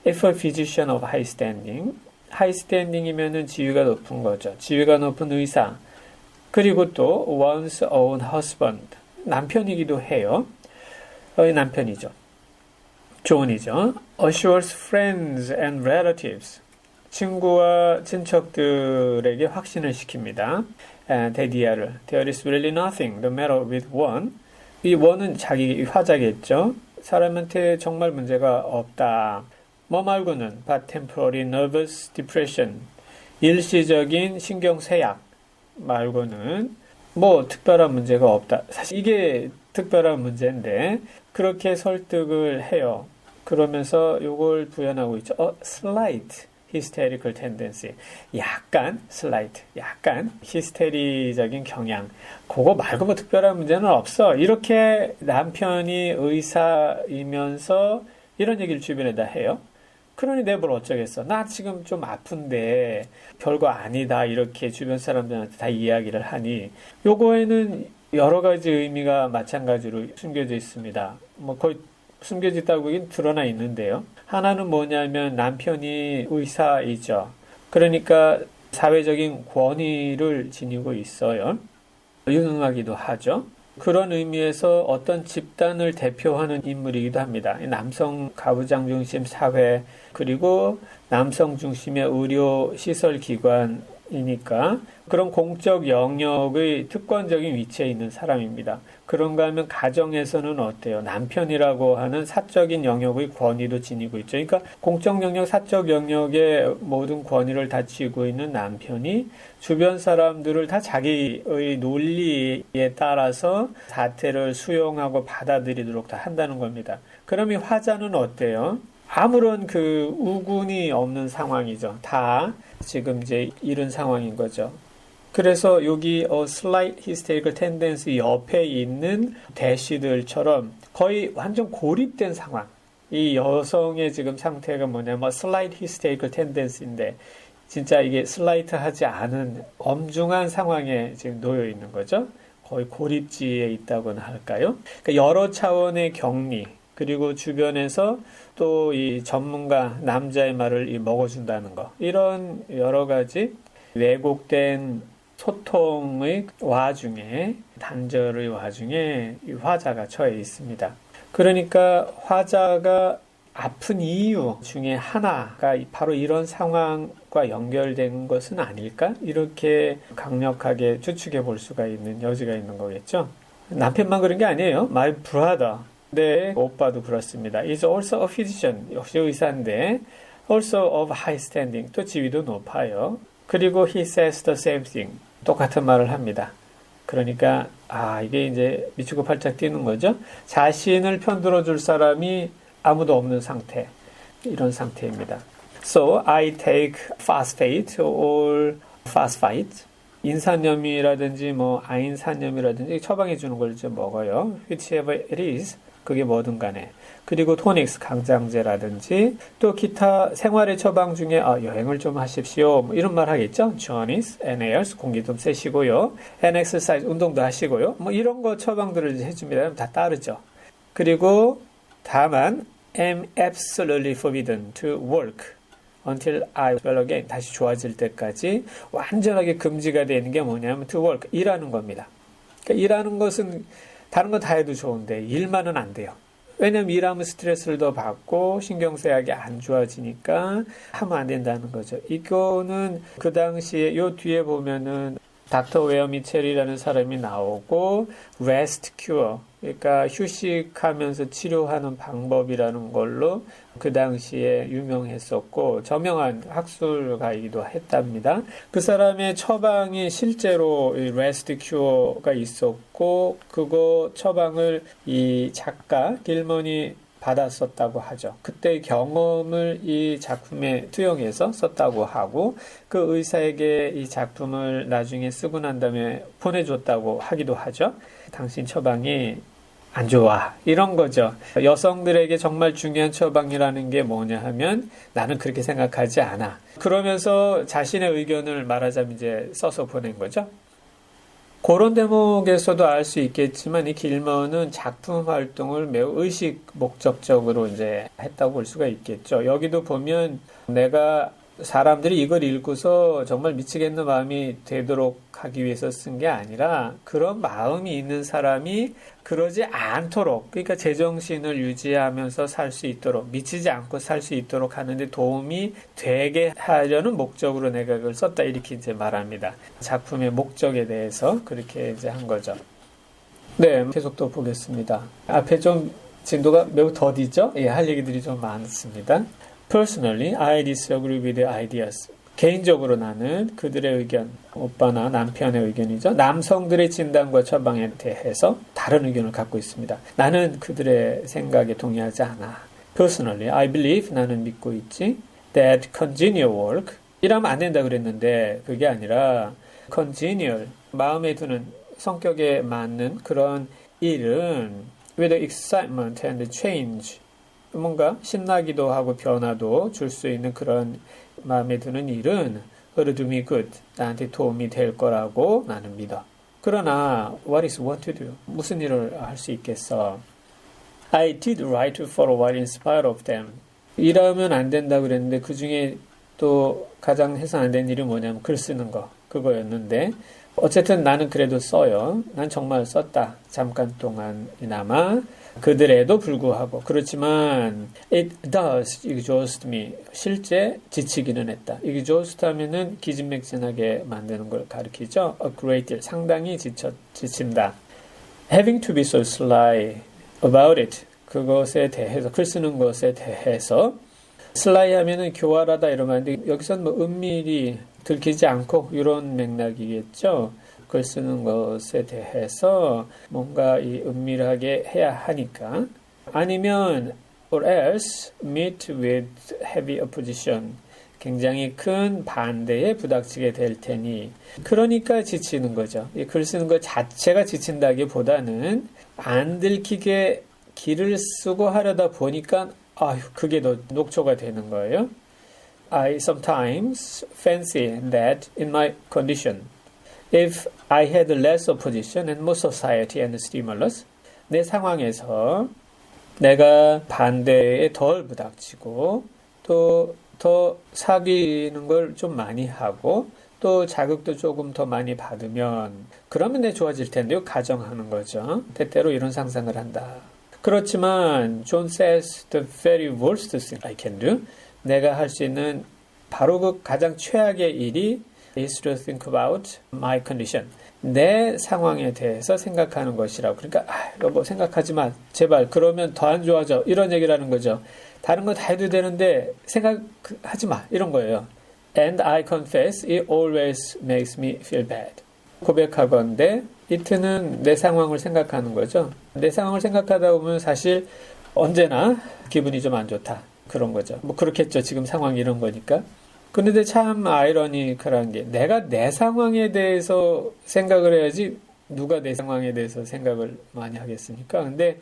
If a physician of high standing, high standing이면은 지위가 높은 거죠. 지위가 높은 의사. 그리고 또 one's own husband, 남편이기도 해요. 남편이죠. 조언이죠. assures friends and relatives, 친구와 친척들에게 확신을 시킵니다. 대디아를 there is really nothing the matter with one. 이 one은 자기 화자겠죠. 사람한테 정말 문제가 없다. 뭐 말고는 but temporary nervous depression, 일시적인 신경쇠약 말고는 뭐 특별한 문제가 없다. 사실 이게 특별한 문제인데 그렇게 설득을 해요. 그러면서 이걸 부연하고 있죠. slight hysterical tendency. 약간 히스테리적인 경향. 그거 말고 뭐 특별한 문제는 없어. 이렇게 남편이 의사이면서 이런 얘기를 주변에다 해요. 그러니 내가 뭘 어쩌겠어. 나 지금 좀 아픈데 별거 아니다. 이렇게 주변 사람들한테 다 이야기를 하니 요거에는 여러 가지 의미가 마찬가지로 숨겨져 있습니다. 뭐 거의 숨겨져 있다고 하긴 드러나 있는데요. 하나는 뭐냐면 남편이 의사이죠. 그러니까 사회적인 권위를 지니고 있어요. 유능하기도 하죠. 그런 의미에서 어떤 집단을 대표하는 인물이기도 합니다. 남성 가부장 중심 사회, 그리고 남성 중심의 의료 시설 기관이니까 그런 공적 영역의 특권적인 위치에 있는 사람입니다. 그런가 하면 가정에서는 어때요? 남편이라고 하는 사적인 영역의 권위도 지니고 있죠. 그러니까 공적 영역, 사적 영역의 모든 권위를 다 쥐고 있는 남편이 주변 사람들을 다 자기의 논리에 따라서 사태를 수용하고 받아들이도록 다 한다는 겁니다. 그럼 이 화자는 어때요? 아무런 그 우군이 없는 상황이죠. 다 지금 이제 이런 상황인 거죠. 그래서 여기 slight hysterical tendency 옆에 있는 대시들처럼 거의 완전 고립된 상황. 이 여성의 지금 상태가 뭐냐면 slight hysterical tendency인데 진짜 이게 slight하지 않은 엄중한 상황에 지금 놓여 있는 거죠. 거의 고립지에 있다고나 할까요? 그러니까 여러 차원의 격리, 그리고 주변에서 또 이 전문가 남자의 말을 먹어준다는 거, 이런 여러 가지 왜곡된 소통의 와중에, 단절의 와중에 이 화자가 처해 있습니다. 그러니까 화자가 아픈 이유 중에 하나가 바로 이런 상황과 연결된 것은 아닐까? 이렇게 강력하게 추측해 볼 수가 있는 여지가 있는 거겠죠. 남편만 그런 게 아니에요. My brother, 네, 오빠도 그렇습니다. Is also a physician, 역시 의사인데 also of high standing, 또 지위도 높아요. 그리고 he says the same thing, 똑같은 말을 합니다. 그러니까 이게 이제 미치고 팔짝 뛰는 거죠. 자신을 편들어 줄 사람이 아무도 없는 상태, 이런 상태입니다. So I take phosphate or phosphite, 인산염이라든지 뭐 아인산염이라든지 처방해 주는 걸 좀 먹어요. Whichever it is, 그게 뭐든 간에. 그리고 토닉스, 강장제라든지 또 기타 생활의 처방 중에 여행을 좀 하십시오, 뭐 이런 말 하겠죠. Journeys and airs, 공기 좀 쐬시고요. And exercise, 운동도 하시고요. 뭐 이런 거 처방들을 해줍니다. 다 따르죠. 그리고 다만 am absolutely forbidden to work until I well again, 다시 좋아질 때까지 완전하게 금지가 되는 게 뭐냐면 to work, 일하는 겁니다. 그러니까 일하는 것은 다른 건 다 해도 좋은데 일만은 안 돼요. 왜냐면 일하면 스트레스를 더 받고 신경쇠약이 안 좋아지니까 하면 안 된다는 거죠. 이거는 그 당시에 요 뒤에 보면은 닥터 웨어 미첼이라는 사람이 나오고 rest cure, 그러니까 휴식하면서 치료하는 방법이라는 걸로 그 당시에 유명했었고 저명한 학술가이기도 했답니다. 그 사람의 처방이 실제로 rest cure가 있었고 그거 처방을 이 작가 길먼이 받았었다고 하죠. 그때의 경험을 이 작품에 투영해서 썼다고 하고 그 의사에게 이 작품을 나중에 쓰고 난 다음에 보내줬다고 하기도 하죠. 당신 처방이 안 좋아, 이런 거죠. 여성들에게 정말 중요한 처방이라는 게 뭐냐 하면 나는 그렇게 생각하지 않아. 그러면서 자신의 의견을 말하자면 이제 써서 보낸 거죠. 그런 대목에서도 알 수 있겠지만 이 길머는 작품 활동을 매우 의식 목적적으로 이제 했다고 볼 수가 있겠죠. 여기도 보면 내가 사람들이 이걸 읽고서 정말 미치겠는 마음이 되도록 하기 위해서 쓴 게 아니라 그런 마음이 있는 사람이 그러지 않도록, 그러니까 제정신을 유지하면서 살 수 있도록, 미치지 않고 살 수 있도록 하는데 도움이 되게 하려는 목적으로 내가 그걸 썼다, 이렇게 이제 말합니다. 작품의 목적에 대해서 그렇게 이제 한 거죠. 네, 계속 또 보겠습니다. 앞에 좀 진도가 매우 더디죠? 예, 할 얘기들이 좀 많습니다. Personally, I disagree with the ideas. 개인적으로 나는 그들의 의견, 오빠나 남편의 의견이죠. 남성들의 진단과 처방에 대해서 다른 의견을 갖고 있습니다. 나는 그들의 생각에 동의하지 않아. Personally, I believe, 나는 믿고 있지. That congenial work, 이러면 안 된다 그랬는데 그게 아니라 congenial, 마음에 드는 성격에 맞는 그런 일은 with excitement and change, 뭔가 신나기도 하고 변화도 줄 수 있는 그런 마음에 드는 일은 will do me good, 나한테 도움이 될 거라고 나는 믿어. 그러나 what is what to do? 무슨 일을 할 수 있겠어? I did write for a while in spite of them. 이러면 안 된다 그랬는데 그 중에 또 가장 해서 안 된 일이 뭐냐면 글 쓰는 거, 그거였는데 어쨌든 나는 그래도 써요. 난 정말 썼다. 잠깐 동안이나마 그들에도 불구하고. 그렇지만 it does exhaust me. 실제 지치기는 했다. exhaust 하면은 기진맥진하게 만드는 걸 가리키죠. a great deal. 상당히 지친다. having to be so sly about it. 그것에 대해서, 글 쓰는 것에 대해서 sly 하면은 교활하다 이런 말인데 여기서는 뭐 은밀히 들키지 않고 이런 맥락이겠죠. 글 쓰는 것에 대해서 뭔가 이 은밀하게 해야 하니까. 아니면 or else meet with heavy opposition, 굉장히 큰 반대에 부닥치게 될 테니. 그러니까 지치는 거죠. 이 글 쓰는 것 자체가 지친다기보다는 안 들키게 길을 쓰고 하려다 보니까 그게 더 녹초가 되는 거예요. I sometimes fancy that in my condition, if I had less opposition and more society and stimulus, 내 상황에서 내가 반대에 덜 부닥치고 또 더 사귀는 걸 좀 많이 하고 또 자극도 조금 더 많이 받으면 그러면 내 좋아질 텐데요. 가정하는 거죠. 때때로 이런 상상을 한다. 그렇지만 John says the very worst thing I can do, 내가 할 수 있는 바로 그 가장 최악의 일이 is to think about my condition, 내 상황에 대해서 생각하는 것이라고. 그러니까 여보 생각하지 마 제발, 그러면 더 안 좋아져, 이런 얘기라는 거죠. 다른 거 다 해도 되는데 생각하지 마, 이런 거예요. And I confess it always makes me feel bad. 고백하건대 이트는 내 상황을 생각하는 거죠. 내 상황을 생각하다 보면 사실 언제나 기분이 좀 안 좋다, 그런 거죠. 뭐 그렇겠죠. 지금 상황이 이런 거니까. 그런데 참 아이러니컬한 게, 내가 내 상황에 대해서 생각을 해야지 누가 내 상황에 대해서 생각을 많이 하겠습니까? 근데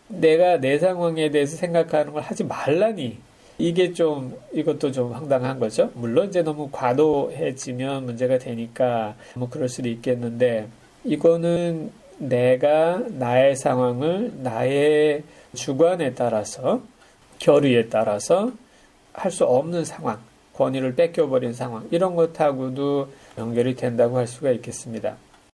내가 내 상황에 대해서 생각하는 걸 하지 말라니, 이게 좀, 이것도 좀 황당한 거죠. 물론 이제 너무 과도해지면 문제가 되니까 뭐 그럴 수도 있겠는데, 이거는 내가 나의 상황을 나의 주관에 따라서, 결의에 따라서 할 수 없는 상황, 권위를 뺏겨버린 상황, 이런 것하고도 연결이 된다고 할 수가 있겠습니다.